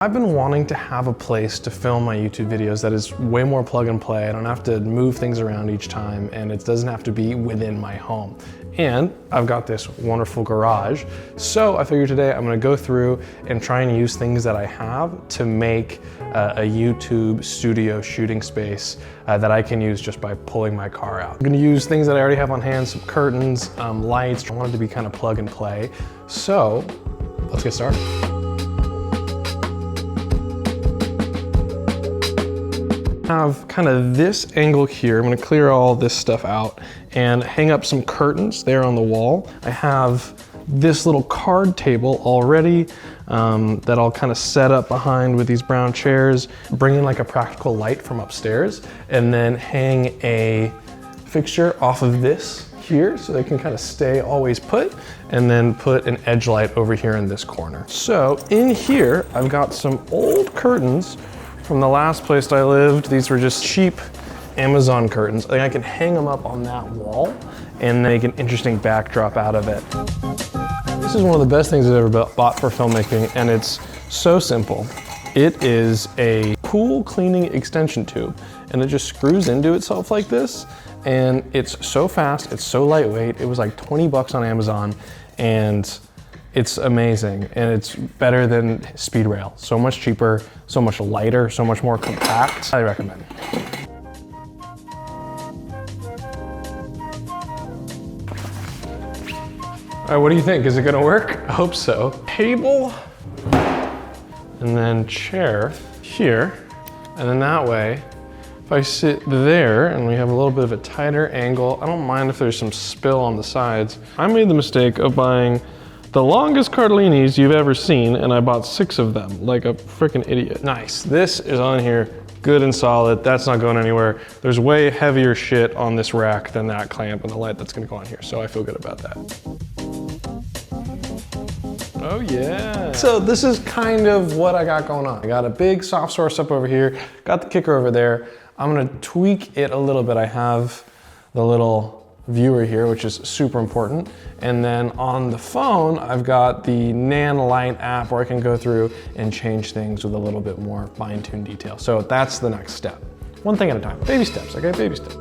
I've been wanting to have a place to film my YouTube videos that is way more plug and play. I don't have to move things around each time, and it doesn't have to be within my home. And I've got this wonderful garage. So I figured today I'm gonna go through and try and use things that I have to make a YouTube studio shooting space that I can use just by pulling my car out. I'm gonna use things that I already have on hand, some curtains, lights. I want it to be kind of plug and play. So let's get started. Have kind of this angle here. I'm gonna clear all this stuff out and hang up some curtains there on the wall. I have this little card table already that I'll kind of set up behind with these brown chairs, bring in like a practical light from upstairs, and then hang a fixture off of this here so they can kind of stay always put, and then put an edge light over here in this corner. So in here, I've got some old curtains from the last place I lived. These were just cheap Amazon curtains. I think I can hang them up on that wall and make an interesting backdrop out of it. This is one of the best things I've ever bought for filmmaking, and it's so simple. It is a pool cleaning extension tube, and it just screws into itself like this, and it's so fast, it's so lightweight. It was like 20 bucks on Amazon, and it's amazing, and it's better than speed rail. So much cheaper, so much lighter, so much more compact. I recommend. All right, what do you think? Is it gonna work? I hope so. Table, and then chair here, and then that way, if I sit there and we have a little bit of a tighter angle, I don't mind if there's some spill on the sides. I made the mistake of buying the longest Carlinis you've ever seen, and I bought 6 of them, like a freaking idiot. Nice, this is on here, good and solid. That's not going anywhere. There's way heavier shit on this rack than that clamp and the light that's gonna go on here, so I feel good about that. Oh yeah. So this is kind of what I got going on. I got a big soft source up over here, got the kicker over there. I'm gonna tweak it a little bit. I have the little viewer here, which is super important. And then on the phone, I've got the Nanlite app where I can go through and change things with a little bit more fine-tuned detail. So that's the next step. One thing at a time, baby steps, okay, baby steps.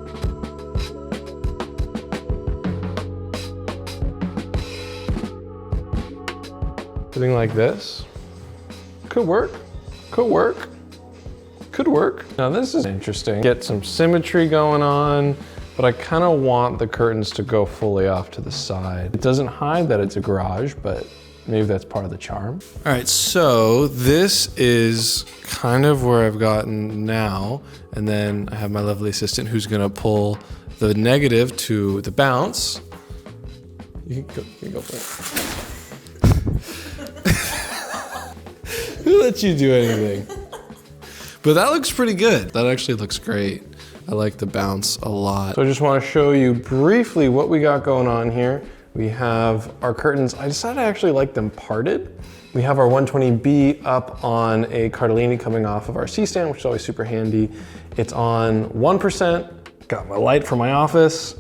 Something like this. Could work, could work, could work. Now this is interesting. Get some symmetry going on, but I kind of want the curtains to go fully off to the side. It doesn't hide that it's a garage, but maybe that's part of the charm. All right, so this is kind of where I've gotten now, and then I have my lovely assistant who's gonna pull the negative to the bounce. You can go for it. Who lets you do anything? But that looks pretty good. That actually looks great. I like the bounce a lot. So I just want to show you briefly what we got going on here. We have our curtains. I decided I actually like them parted. We have our 120B up on a Carlini coming off of our C-stand, which is always super handy. It's on 1%. Got my light from my office.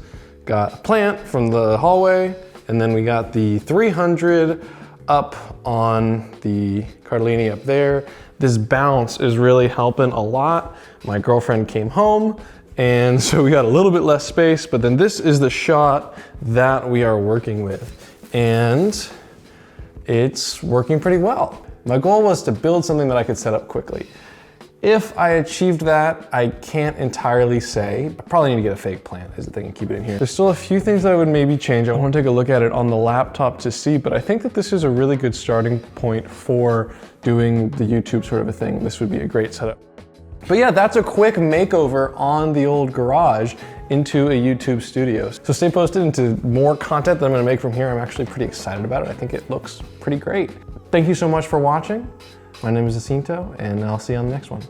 Got a plant from the hallway. And then we got the 300 up on the Carlini up there. This bounce is really helping a lot. My girlfriend came home, and so we got a little bit less space, but then this is the shot that we are working with, and it's working pretty well. My goal was to build something that I could set up quickly. If I achieved that, I can't entirely say. I probably need to get a fake plant is the thing and keep it in here. There's still a few things that I would maybe change. I want to take a look at it on the laptop to see, but I think that this is a really good starting point for doing the YouTube sort of a thing. This would be a great setup. But yeah, that's a quick makeover on the old garage into a YouTube studio. So stay posted into more content that I'm gonna make from here. I'm actually pretty excited about it. I think it looks pretty great. Thank you so much for watching. My name is Jacinto, and I'll see you on the next one.